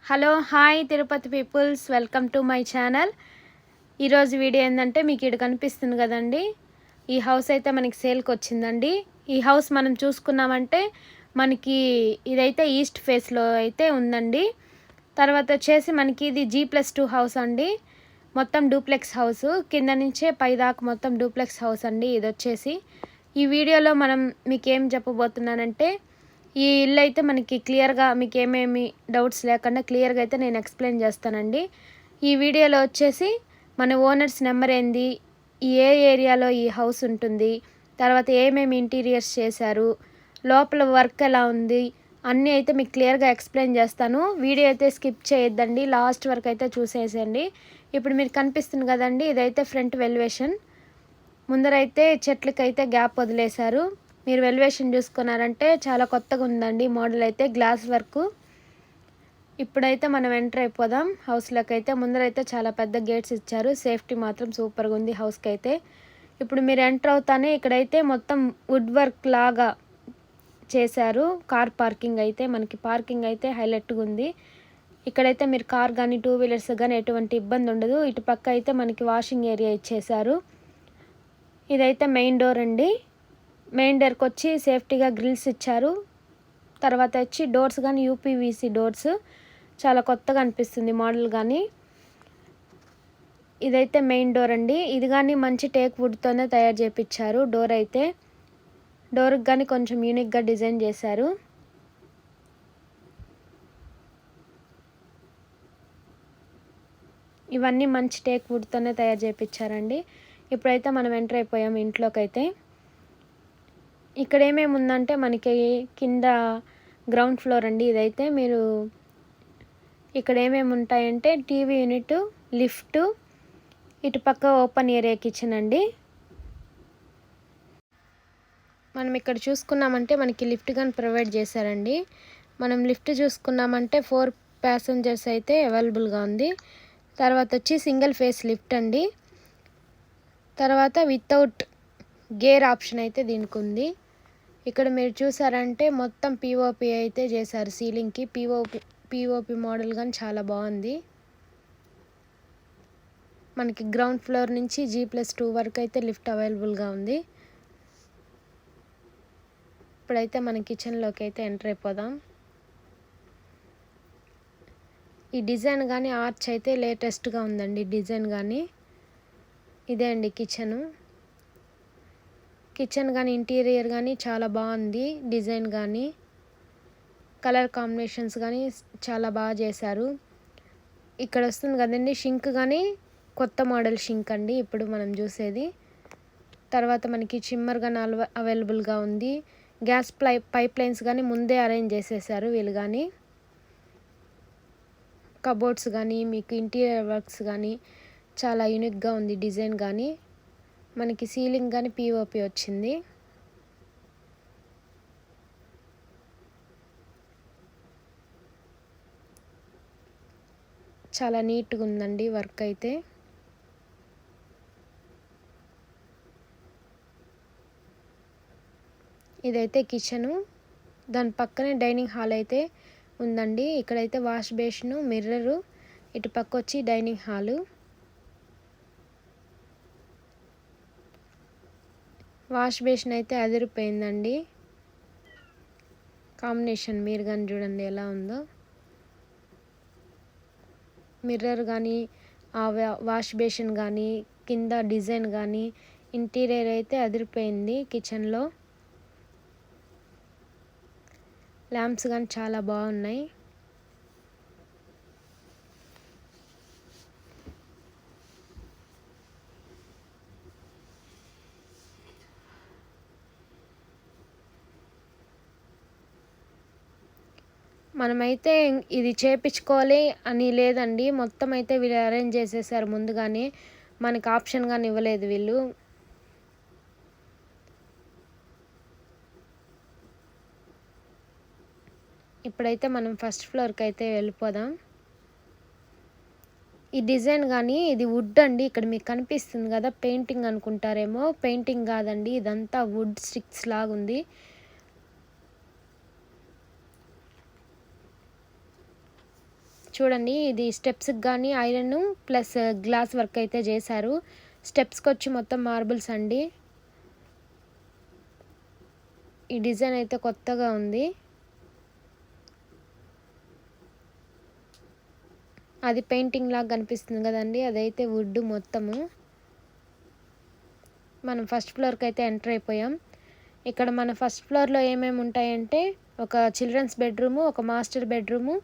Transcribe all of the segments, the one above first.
Hello hi Tirupati peoples, welcome to my channel. ఈరోజు video ఏంటంటే మీకు ఇక్కడ కనిపిస్తుంది కదండి, ఈ హౌస్ అయితే మనకి సేల్కి వచ్చిందండి. ఈ హౌస్ మనం చూసుకున్నామంటే మనకి ఇదైతే ఈస్ట్ ఫేస్లో అయితే ఉందండి. తర్వాత వచ్చేసి మనకి ఇది G+2 హౌస్ అండి. మొత్తం డూప్లెక్స్ హౌస్, కింద నుంచే పై దాకా మొత్తం డూప్లెక్స్ హౌస్ అండి. ఇది వచ్చేసి ఈ వీడియోలో మనం మీకు ఏం చెప్పబోతున్నానంటే, ఈ ఇల్లు అయితే మనకి క్లియర్గా మీకు ఏమేమి డౌట్స్ లేకుండా క్లియర్గా అయితే నేను ఎక్స్ప్లెయిన్ చేస్తానండి. ఈ వీడియోలో వచ్చేసి మన ఓనర్స్ నెంబర్ ఏంది, ఏ ఏరియాలో ఈ హౌస్ ఉంటుంది, తర్వాత ఏమేమి ఇంటీరియర్స్ చేశారు, లోపల వర్క్ ఎలా ఉంది, అన్నీ అయితే మీకు క్లియర్గా ఎక్స్ప్లెయిన్ చేస్తాను. వీడియో అయితే స్కిప్ చేయొద్దండి, లాస్ట్ వరకు అయితే చూసేసేయండి. ఇప్పుడు మీరు కనిపిస్తుంది కదండి, ఇదైతే ఫ్రంట్ వెల్వేషన్. ముందరైతే చెట్లకైతే గ్యాప్ వదిలేశారు. మీరు వెల్వేషన్ చూసుకున్నారంటే చాలా కొత్తగా ఉందండి మోడల్ అయితే, గ్లాస్ వర్క్. ఇప్పుడైతే మనం ఎంటర్ అయిపోదాం హౌస్లోకి అయితే. ముందరైతే చాలా పెద్ద గేట్స్ ఇచ్చారు, సేఫ్టీ మాత్రం సూపర్గా ఉంది హౌస్కి అయితే. ఇప్పుడు మీరు ఎంటర్ అవుతానే ఇక్కడైతే మొత్తం వుడ్ వర్క్ లాగా చేశారు. కార్ పార్కింగ్ అయితే మనకి పార్కింగ్ అయితే హైలైట్గా ఉంది. ఇక్కడైతే మీరు కార్ కానీ టూ వీలర్స్ కానీ ఎటువంటి ఇబ్బంది ఉండదు. ఇటు పక్క అయితే మనకి వాషింగ్ ఏరియా ఇచ్చేశారు. ఇదైతే మెయిన్ డోర్ అండి. మెయిన్ డోర్కి వచ్చి సేఫ్టీగా గ్రిల్స్ ఇచ్చారు. తర్వాత వచ్చి డోర్స్ కానీ యూపీవీసీ డోర్స్, చాలా కొత్తగా అనిపిస్తుంది మోడల్ కానీ. ఇదైతే మెయిన్ డోర్ అండి. ఇది కానీ మంచి టేక్ వుడ్తోనే తయారు చేయించారు. డోర్ అయితే డోర్కి కానీ కొంచెం యూనిక్గా డిజైన్ చేశారు. ఇవన్నీ మంచి టేక్ వుడ్తోనే తయారు చేయించారండి. ఇప్పుడైతే మనం ఎంటర్ అయిపోయాం ఇంట్లోకి అయితే. ఇక్కడ ఏమేమి ఉందంటే మనకి కింద గ్రౌండ్ ఫ్లోర్ అండి. ఇదైతే మీరు ఇక్కడ ఏమేమి ఉంటాయంటే టీవీ యూనిట్, లిఫ్ట్, ఇటు పక్క ఓపెన్ ఏరియా కిచెన్ అండి. మనం ఇక్కడ చూసుకున్నామంటే మనకి లిఫ్ట్ కానీ ప్రొవైడ్ చేశారండి. మనం లిఫ్ట్ చూసుకున్నామంటే 4 ప్యాసింజర్స్ అయితే అవైలబుల్గా ఉంది. తర్వాత వచ్చి సింగిల్ ఫేస్ లిఫ్ట్ అండి. తర్వాత వితౌట్ గేర్ ఆప్షన్ అయితే దీనికి ఉంది. ఇక్కడ మీరు చూసారంటే మొత్తం పిఓపి అయితే చేశారు సీలింగ్కి. పిఓపి మోడల్ కానీ చాలా బాగుంది. మనకి గ్రౌండ్ ఫ్లోర్ నుంచి G+2 వరకు అయితే లిఫ్ట్ అవైలబుల్గా ఉంది. ఇప్పుడైతే మన కిచెన్లోకి అయితే ఎంటర్ అయిపోదాం. ఈ డిజైన్ కానీ ఆర్చ్ అయితే లేటెస్ట్గా ఉందండి డిజైన్ కానీ. ఇదే అండి కిచెను. కిచెన్ కానీ ఇంటీరియర్ కానీ చాలా బాగుంది. డిజైన్ కానీ కలర్ కాంబినేషన్స్ కానీ చాలా బాగా చేశారు. ఇక్కడ వస్తుంది కదండి షింక్ కానీ కొత్త మోడల్ షింక్ అండి ఇప్పుడు మనం చూసేది. తర్వాత మనకి చిమ్మర్ కానీ అవైలబుల్గా ఉంది. గ్యాస్ పైప్ లైన్స్ కానీ ముందే అరేంజ్ చేసేసారు వీళ్ళు కానీ. కబోర్డ్స్ కానీ మీకు ఇంటీరియర్ వర్క్స్ కానీ చాలా యూనిక్గా ఉంది డిజైన్ కానీ. మనకి సీలింగ్ కానీ పిఓపి వచ్చింది. చాలా నీట్గా ఉందండి వర్క్ అయితే. ఇదైతే కిచెను, దాని పక్కనే డైనింగ్ హాల్ అయితే ఉందండి. ఇక్కడైతే వాష్ బేసిన్, మిర్రరు, ఇటు పక్క వచ్చి డైనింగ్ హాలు. వాష్ బేసిన్ అయితే అదిరిపోయిందండి కాంబినేషన్. మీరు కానీ చూడండి ఎలా ఉందో. మిర్రర్ కానీ ఆ వాష్ బేసిన్ కానీ కింద డిజైన్ కానీ ఇంటీరియర్ అయితే అదిరిపోయింది కిచెన్లో. ల్యాంప్స్ కానీ చాలా బాగున్నాయి. మనమైతే ఇది చేపించుకోవాలి అని లేదండి, మొత్తం అయితే వీళ్ళు అరేంజ్ చేసేసారు ముందుగానే. మనకి ఆప్షన్ కానీ ఇవ్వలేదు వీళ్ళు. ఇప్పుడైతే మనం ఫస్ట్ ఫ్లోర్కి అయితే వెళ్ళిపోదాం. ఈ డిజైన్ కానీ ఇది వుడ్ అండి. ఇక్కడ మీకు కనిపిస్తుంది కదా, పెయింటింగ్ అనుకుంటారేమో, పెయింటింగ్ కాదండి, ఇదంతా వుడ్ స్టిక్స్ లాగుంది. చూడండి ఇది స్టెప్స్కి కానీ ఐరన్ ప్లస్ గ్లాస్ వర్క్ అయితే చేశారు. స్టెప్స్కి వచ్చి మొత్తం మార్బుల్స్ అండి. ఈ డిజైన్ అయితే కొత్తగా ఉంది. అది పెయింటింగ్ లాగా కనిపిస్తుంది కదండి, అదైతే వుడ్ మొత్తము. మనం ఫస్ట్ ఫ్లోర్కి అయితే ఎంటర్ అయిపోయాం. ఇక్కడ మన ఫస్ట్ ఫ్లోర్లో ఏమేమి ఉంటాయంటే ఒక చిల్డ్రన్స్ బెడ్రూము, ఒక మాస్టర్ బెడ్రూము,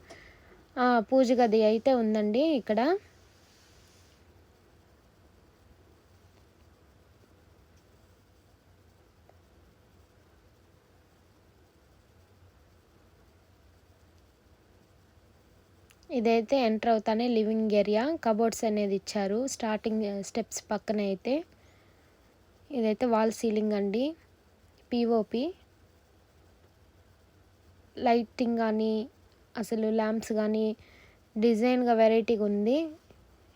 పూజ గది అయితే ఉందండి ఇక్కడ. ఇదైతే ఎంటర్ అవుతానే లివింగ్ ఏరియా, కబోర్డ్స్ అనేది ఇచ్చారు స్టార్టింగ్ స్టెప్స్ పక్కన అయితే. ఇదైతే వాల్ సీలింగ్ అండి, పిఓపి. లైటింగ్ కానీ అసలు ల్యాంప్స్ కానీ డిజైన్గా వెరైటీగా ఉంది.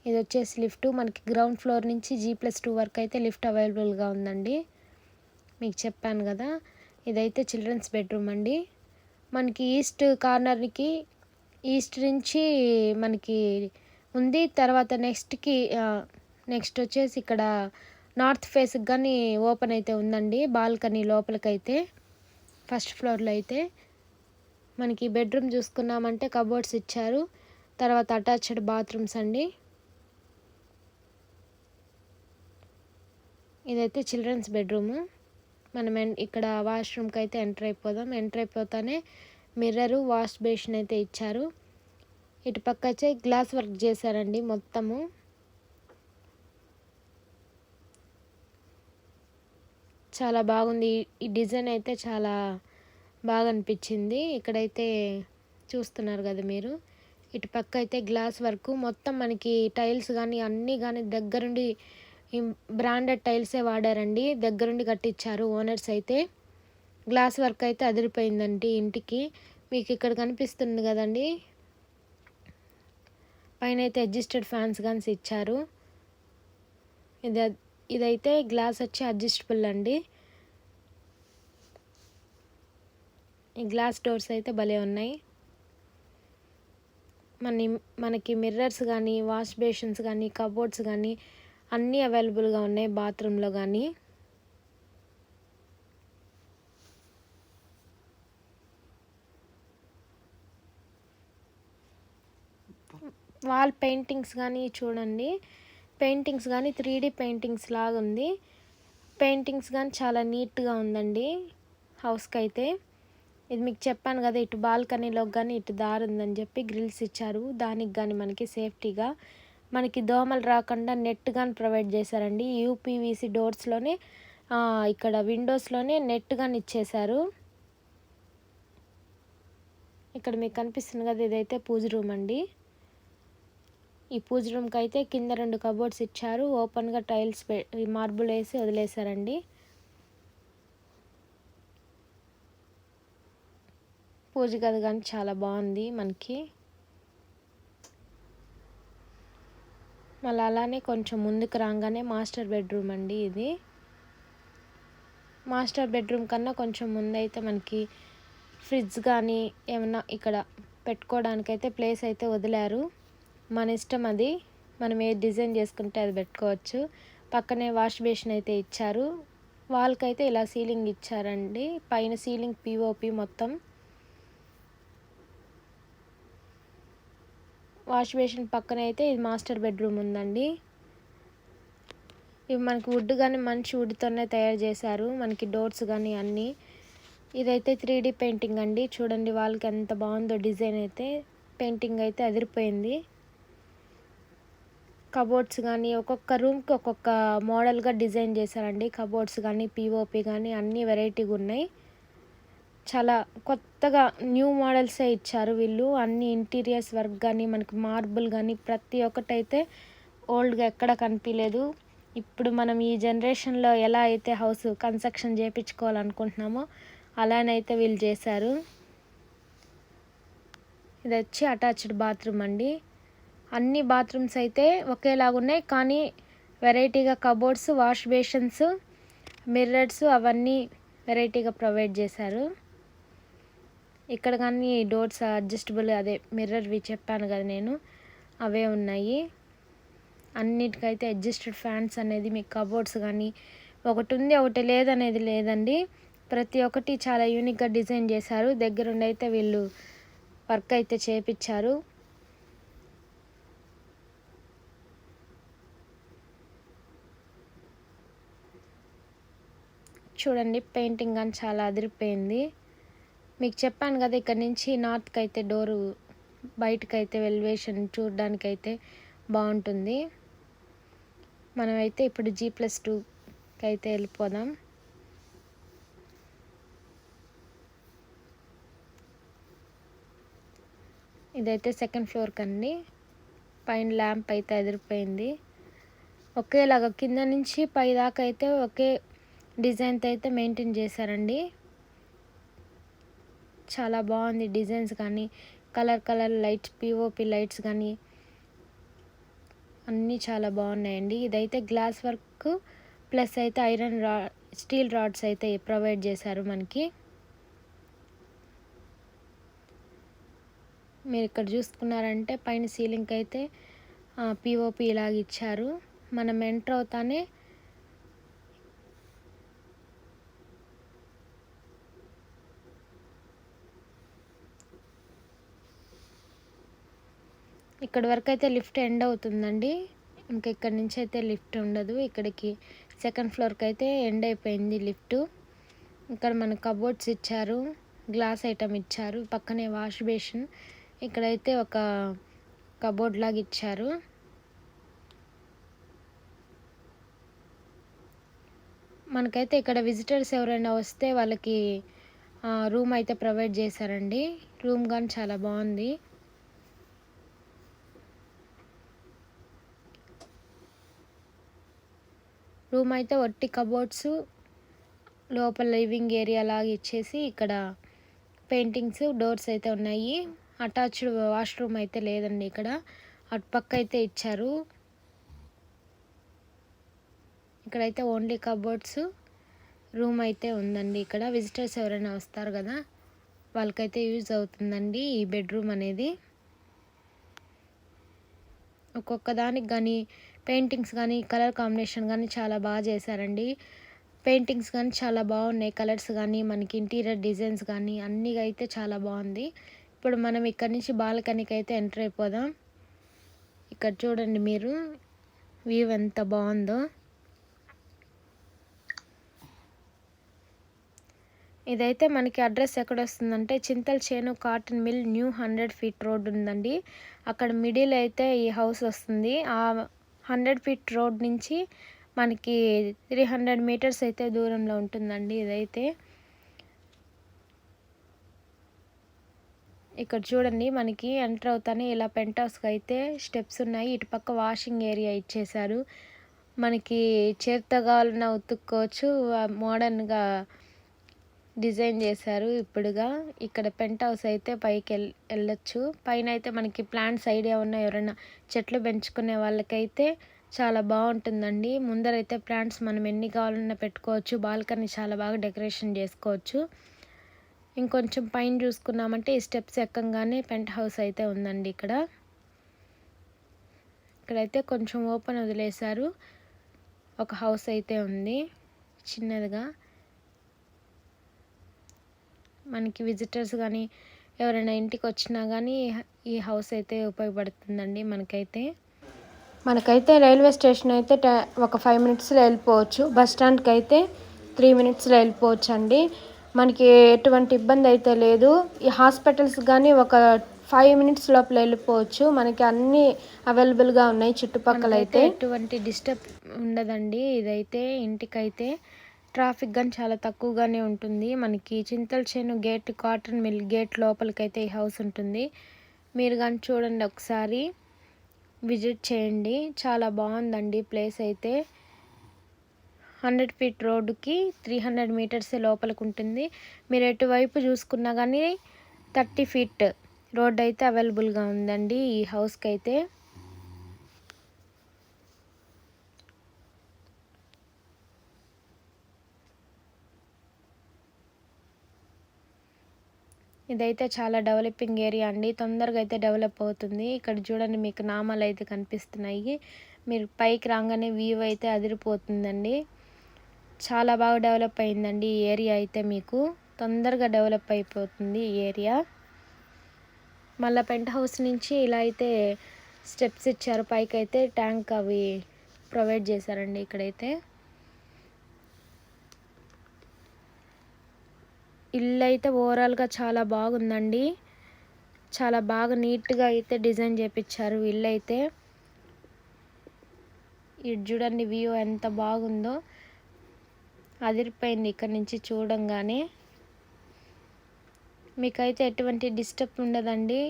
ఇది వచ్చేసి లిఫ్ట్, మనకి గ్రౌండ్ ఫ్లోర్ నుంచి G+2 వరకు అయితే లిఫ్ట్ అవైలబుల్గా ఉందండి. మీకు చెప్పాను కదా. ఇదైతే చిల్డ్రన్స్ బెడ్రూమ్ అండి. మనకి ఈస్ట్ కార్నర్కి ఈస్ట్ నుంచి మనకి ఉంది. తర్వాత నెక్స్ట్ వచ్చేసి ఇక్కడ నార్త్ ఫేస్కి కానీ ఓపెన్ అయితే ఉందండి బాల్కనీ లోపలికైతే. ఫస్ట్ ఫ్లోర్లో అయితే మనకి బెడ్రూమ్ చూసుకున్నామంటే కబోర్డ్స్ ఇచ్చారు. తర్వాత అటాచ్డ్ బాత్రూమ్స్ అండి. ఇదైతే చిల్డ్రన్స్ బెడ్రూము. మనం ఇక్కడ వాష్రూమ్కి అయితే ఎంటర్ అయిపోదాం. ఎంటర్ అయిపోతానే మిర్రరు, వాష్ బేసిన్ అయితే ఇచ్చారు. ఇటు పక్క వచ్చే గ్లాస్ వర్క్ చేశారండి మొత్తము. చాలా బాగుంది. ఈ డిజైన్ అయితే చాలా బాగా అనిపించింది. ఇక్కడైతే చూస్తున్నారు కదా మీరు. ఇటు పక్క అయితే గ్లాస్ వర్క్ మొత్తం మనకి టైల్స్ కానీ అన్నీ కానీ దగ్గరుండి బ్రాండెడ్ టైల్సే వాడారండి. దగ్గరుండి కట్టించారు ఓనర్స్ అయితే. గ్లాస్ వర్క్ అయితే అదిరిపోయిందండి ఇంటికి. మీకు ఇక్కడ కనిపిస్తుంది కదండి, పైన అయితే అడ్జస్టెడ్ ఫ్యాన్స్ కానీ ఇచ్చారు. ఇదైతే గ్లాస్ వచ్చి అడ్జస్టబుల్ అండి. ఈ గ్లాస్ డోర్స్ అయితే భలే ఉన్నాయి. మనకి మిర్రర్స్ కానీ, వాష్ బేసిన్స్ కానీ, కబోర్డ్స్ కానీ అన్నీ అవైలబుల్గా ఉన్నాయి బాత్రూంలో కానీ. వాల్ పెయింటింగ్స్ కానీ చూడండి, పెయింటింగ్స్ కానీ 3D పెయింటింగ్స్ లాగా ఉంది. పెయింటింగ్స్ కానీ చాలా నీట్గా ఉందండి హౌస్కి అయితే. ఇది మీకు చెప్పాను కదా, ఇటు బాల్కనీలోకి కానీ ఇటు దారి ఉందని చెప్పి గ్రిల్స్ ఇచ్చారు. దానికి కానీ మనకి సేఫ్టీగా మనకి దోమలు రాకుండా నెట్ కానీ ప్రొవైడ్ చేశారండి. UPVC డోర్స్లోనే ఇక్కడ విండోస్లోనే నెట్ కానీ ఇచ్చేశారు. ఇక్కడ మీకు కనిపిస్తుంది కదా, ఇదైతే పూజ రూమ్ అండి. ఈ పూజ రూమ్కి అయితే కింద 2 కబోర్డ్స్ ఇచ్చారు. ఓపెన్గా టైల్స్ మార్బుల్ వేసి వదిలేశారండి. పూజ గది కానీ చాలా బాగుంది మనకి. మళ్ళీ అలానే కొంచెం ముందుకు రాగానే మాస్టర్ బెడ్రూమ్ అండి ఇది. మాస్టర్ బెడ్రూమ్ కన్నా కొంచెం ముందు అయితే మనకి ఫ్రిడ్జ్ కానీ ఏమన్నా ఇక్కడ పెట్టుకోవడానికైతే ప్లేస్ అయితే వదిలారు. మన ఇష్టం, అది మనం ఏ డిజైన్ చేసుకుంటే అది పెట్టుకోవచ్చు. పక్కనే వాష్ బేసిన్ అయితే ఇచ్చారు. వాల్కి అయితే ఇలా సీలింగ్ ఇచ్చారండి. పైన సీలింగ్ పిఓపి మొత్తం. వాష్ బేసిన్ పక్కన అయితే ఇది మాస్టర్ బెడ్రూమ్ ఉందండి. ఇవి మనకి వుడ్ కానీ మంచి వుడ్తోనే తయారు చేశారు. మనకి డోర్స్ కానీ అన్నీ. ఇదైతే 3D పెయింటింగ్ అండి. చూడండి వాళ్ళకి ఎంత బాగుందో డిజైన్ అయితే. పెయింటింగ్ అయితే అదిరిపోయింది. కబోర్డ్స్ కానీ ఒక్కొక్క రూమ్కి ఒక్కొక్క మోడల్గా డిజైన్ చేశారండి. కబోర్డ్స్ కానీ పిఓపి కానీ అన్నీ వెరైటీగా ఉన్నాయి. చాలా కొత్తగా న్యూ మోడల్సే ఇచ్చారు వీళ్ళు. అన్ని ఇంటీరియర్స్ వర్క్ కానీ మనకి మార్బుల్ కానీ ప్రతి ఒక్కటైతే ఓల్డ్గా ఎక్కడ కనిపించలేదు. ఇప్పుడు మనం ఈ జనరేషన్లో ఎలా అయితే హౌస్ కన్స్ట్రక్షన్ చేయించుకోవాలనుకుంటున్నామో అలానైతే వీళ్ళు చేశారు. ఇది వచ్చి అటాచ్డ్ బాత్రూమ్ అండి. అన్ని బాత్రూమ్స్ అయితే ఒకేలాగా ఉన్నాయి, కానీ వెరైటీగా కబోర్డ్స్, వాష్ బేసిన్స్, మిర్రర్స్ అవన్నీ వెరైటీగా ప్రొవైడ్ చేశారు. ఇక్కడ కానీ డోర్స్ అడ్జస్టబుల్ అదే మిర్రర్వి చెప్పాను కదా నేను, అవే ఉన్నాయి. అన్నిటికైతే అడ్జస్టెడ్ ఫ్యాన్స్ అనేది మీకు కబోర్డ్స్ కానీ ఒకటి ఉంది ఒకటి లేదనేది లేదండి. ప్రతి ఒక్కటి చాలా యూనిక్గా డిజైన్ చేశారు. దగ్గరుండి అయితే వీళ్ళు వర్క్ అయితే చేపించారు. చూడండి పెయింటింగ్ కానీ చాలా అదిరిపోయింది. మీకు చెప్పాను కదా ఇక్కడ నుంచి నార్త్కి అయితే డోరు బయటకైతే ఎలివేషన్ చూడడానికైతే బాగుంటుంది. మనమైతే ఇప్పుడు G+2కి అయితే వెళ్ళిపోదాం. ఇదైతే సెకండ్ ఫ్లోర్ కండి. పైన ల్యాంప్ అయితే అదిరిపోయింది. ఒకేలాగా కింద నుంచి పై దాకా అయితే ఒకే డిజైన్తో అయితే మెయింటైన్ చేశారండి. చాలా బాగుంది డిజైన్స్ కానీ, కలర్ లైట్స్, పిఓపి లైట్స్ కానీ అన్నీ చాలా బాగున్నాయండి. ఇదైతే గ్లాస్ వర్క్ ప్లస్ అయితే ఐరన్ స్టీల్ రాడ్స్ అయితే ప్రొవైడ్ చేశారు మనకి. మీరు ఇక్కడ చూసుకున్నారంటే పైన సీలింగ్కి అయితే పిఓపి ఇలాగ ఇచ్చారు. మనం ఎంటర్ అవుతానే ఇక్కడ వరకు అయితే లిఫ్ట్ ఎండ్ అవుతుందండి. ఇంకా ఇక్కడ నుంచి అయితే లిఫ్ట్ ఉండదు. ఇక్కడికి సెకండ్ ఫ్లోర్కి అయితే ఎండ్ అయిపోయింది లిఫ్ట్. ఇక్కడ మన కబోర్డ్స్ ఇచ్చారు, గ్లాస్ ఐటమ్ ఇచ్చారు, పక్కనే వాష్ బేసిన్, ఇక్కడైతే ఒక కబోర్డ్ లాగా ఇచ్చారు. మనకైతే ఇక్కడ విజిటర్స్ ఎవరైనా వస్తే వాళ్ళకి రూమ్ అయితే ప్రొవైడ్ చేశారండి. రూమ్ కానీ చాలా బాగుంది. రూమ్ అయితే ఒట్టి కబోర్డ్స్, లోపల లివింగ్ ఏరియా లాగా ఇచ్చేసి ఇక్కడ పెయింటింగ్స్, డోర్స్ అయితే ఉన్నాయి. అటాచ్డ్ వాష్రూమ్ అయితే లేదండి ఇక్కడ, అటు పక్క అయితే ఇచ్చారు. ఇక్కడైతే ఓన్లీ కబోర్డ్స్, రూమ్ అయితే ఉందండి. ఇక్కడ విజిటర్స్ ఎవరైనా వస్తారు కదా వాళ్ళకైతే యూజ్ అవుతుందండి ఈ బెడ్రూమ్ అనేది. ఒక్కొక్క దానికి కానీ పెయింటింగ్స్ కానీ కలర్ కాంబినేషన్ కానీ చాలా బాగా చేశారండి. పెయింటింగ్స్ కానీ చాలా బాగున్నాయి, కలర్స్ కానీ మనకి ఇంటీరియర్ డిజైన్స్ కానీ అన్నీ అయితే చాలా బాగుంది. ఇప్పుడు మనం ఇక్కడ నుంచి బాల్కనీకి అయితే ఎంటర్ అయిపోదాం. ఇక్కడ చూడండి మీరు వ్యూ ఎంత బాగుందో. ఇదైతే మనకి అడ్రస్ ఎక్కడ వస్తుందంటే Chintalachenu cotton mill new 100 feet road ఉందండి. అక్కడ మిడిల్ అయితే ఈ హౌస్ వస్తుంది. ఆ 100 ఫీట్ రోడ్ నుంచి మనకి 300 మీటర్స్ అయితే దూరంలో ఉంటుందండి. ఇదైతే ఇక్కడ చూడండి మనకి ఎంటర్ అవుతానే ఇలా పెంట్ హౌస్కి అయితే స్టెప్స్ ఉన్నాయి. ఇటు పక్క వాషింగ్ ఏరియా ఇచ్చేశారు. మనకి చేత్తో కావాలన్నా ఉతుక్కోవచ్చు, మోడర్న్గా డిజైన్ చేశారు ఇప్పుడుగా. ఇక్కడ పెంట్ హౌస్ అయితే పైకి వెళ్ళొచ్చు. పైన అయితే మనకి ప్లాంట్స్ ఐడియా ఉన్న ఎవరైనా చెట్లు పెంచుకునే వాళ్ళకైతే చాలా బాగుంటుందండి. ముందరైతే ప్లాంట్స్ మనం ఎన్ని కావాలన్నా పెట్టుకోవచ్చు. బాల్కనీ చాలా బాగా డెకరేషన్ చేసుకోవచ్చు. ఇంకొంచెం పైన చూసుకున్నామంటే ఈ స్టెప్స్ ఎక్కంగానే పెంట్ హౌస్ అయితే ఉందండి. ఇక్కడైతే కొంచెం ఓపెన్ వదిలేశారు. ఒక హౌస్ అయితే ఉంది చిన్నదిగా. మనకి విజిటర్స్ కానీ ఎవరైనా ఇంటికి వచ్చినా కానీ ఈ హౌస్ అయితే ఉపయోగపడుతుందండి. మనకైతే రైల్వే స్టేషన్ అయితే ఒక 5 మినిట్స్లో వెళ్ళిపోవచ్చు. బస్ స్టాండ్కి అయితే 3 మినిట్స్లో వెళ్ళిపోవచ్చు అండి. మనకి ఎటువంటి ఇబ్బంది అయితే లేదు. ఈ హాస్పిటల్స్ కానీ ఒక 5 మినిట్స్ లోపల వెళ్ళిపోవచ్చు. మనకి అన్నీ అవైలబుల్గా ఉన్నాయి చుట్టుపక్కల అయితే. ఎటువంటి డిస్టర్బ్ ఉండదండి. ఇదైతే ఇంటికైతే ట్రాఫిక్ కానీ చాలా తక్కువగానే ఉంటుంది. మనకి చింతలచేను గేట్, కాటన్ మిల్ గేట్ లోపలికైతే ఈ హౌస్ ఉంటుంది. మీరు కానీ చూడండి, ఒకసారి విజిట్ చేయండి. చాలా బాగుందండి ప్లేస్ అయితే. 100 ఫీట్ రోడ్డుకి 300 మీటర్స్ లోపలికి ఉంటుంది. మీరు ఎటువైపు చూసుకున్నా కానీ 30 ఫీట్ రోడ్ అయితే అవైలబుల్గా ఉందండి ఈ హౌస్కి అయితే. ఇదైతే చాలా డెవలపింగ్ ఏరియా అండి. తొందరగా అయితే డెవలప్ అవుతుంది. ఇక్కడ చూడండి మీకు నామాలు అయితే కనిపిస్తున్నాయి. మీరు పైకి రాగానే వ్యూ అయితే అదిరిపోతుందండి. చాలా బాగా డెవలప్ అయిందండి ఈ ఏరియా అయితే. మీకు తొందరగా డెవలప్ అయిపోతుంది ఈ ఏరియా. మళ్ళీ పెంట్ హౌస్ నుంచి ఇలా అయితే స్టెప్స్ ఇచ్చారు. పైకి అయితే ట్యాంక్ అవి ప్రొవైడ్ చేశారండి. ఇక్కడైతే ఇల్లు అయితే ఓవరాల్గా చాలా బాగుందండి. చాలా బాగా నీట్గా అయితే డిజైన్ చేపించారు ఇల్లు అయితే. ఇటు చూడండి వ్యూ ఎంత బాగుందో, అదిరిపోయింది ఇక్కడ నుంచి చూడంగానే. మీకైతే ఎటువంటి డిస్టర్బ్ ఉండదండి.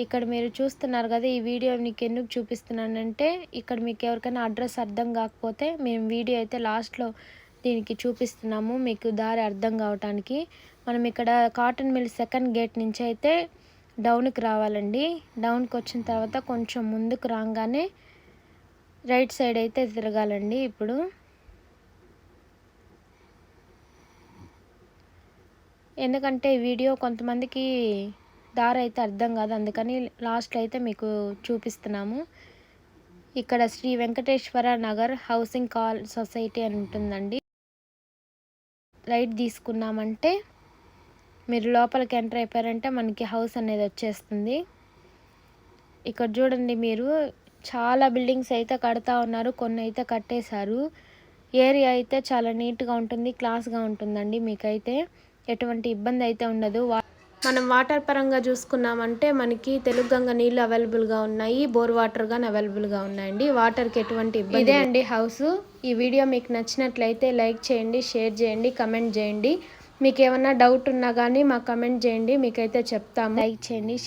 ఇక్కడ మీరు చూస్తున్నారు కదా, ఈ వీడియో మీకు ఎందుకు చూపిస్తున్నానంటే ఇక్కడ మీకు ఎవరికైనా అడ్రస్ అర్థం కాకపోతే మేము వీడియో అయితే లాస్ట్లో దీనికి చూపిస్తున్నాము మీకు దారి అర్థం కావటానికి. మనం ఇక్కడ కాటన్ మిల్ సెకండ్ గేట్ నుంచి అయితే డౌన్కి రావాలండి. డౌన్కి వచ్చిన తర్వాత కొంచెం ముందుకు రాగానే రైట్ సైడ్ అయితే తిరగాలండి. ఇప్పుడు ఎందుకంటే ఈ వీడియో కొంతమందికి దారి అయితే అర్థం కాదు, అందుకని లాస్ట్లో అయితే మీకు చూపిస్తున్నాము. ఇక్కడ శ్రీ వెంకటేశ్వర నగర్ హౌసింగ్ కాల్ సొసైటీ అని ఉంటుందండి. రైట్ తీసుకున్నామంటే మీరు లోపలికి ఎంటర్ అయిపోయారంటే మనకి హౌస్ అనేది వచ్చేస్తుంది. ఇక్కడ చూడండి మీరు చాలా బిల్డింగ్స్ అయితే కడతా ఉన్నారు, కొన్ని అయితే కట్టేశారు. ఏరియా అయితే చాలా నీట్గా ఉంటుంది, క్లాస్గా ఉంటుందండి. మీకైతే ఎటువంటి ఇబ్బంది అయితే ఉండదు. మనం వాటర్ పరంగా చూసుకున్నామంటే మనకి తెలుగంగ నీళ్ళు అవైలబుల్గా ఉన్నాయి, బోర్ వాటర్ కానీ అవైలబుల్గా ఉన్నాయండి. వాటర్కి ఎటువంటి ఇబ్బంది. ఇదే అండి హౌస్. ఈ వీడియో మీకు నచ్చినట్లయితే లైక్ చేయండి, షేర్ చేయండి, కమెంట్ చేయండి. మీకు ఏమన్నా డౌట్ ఉన్నా కానీ మాకు కమెంట్ చేయండి, మీకైతే చెప్తాము. లైక్ చేయండి.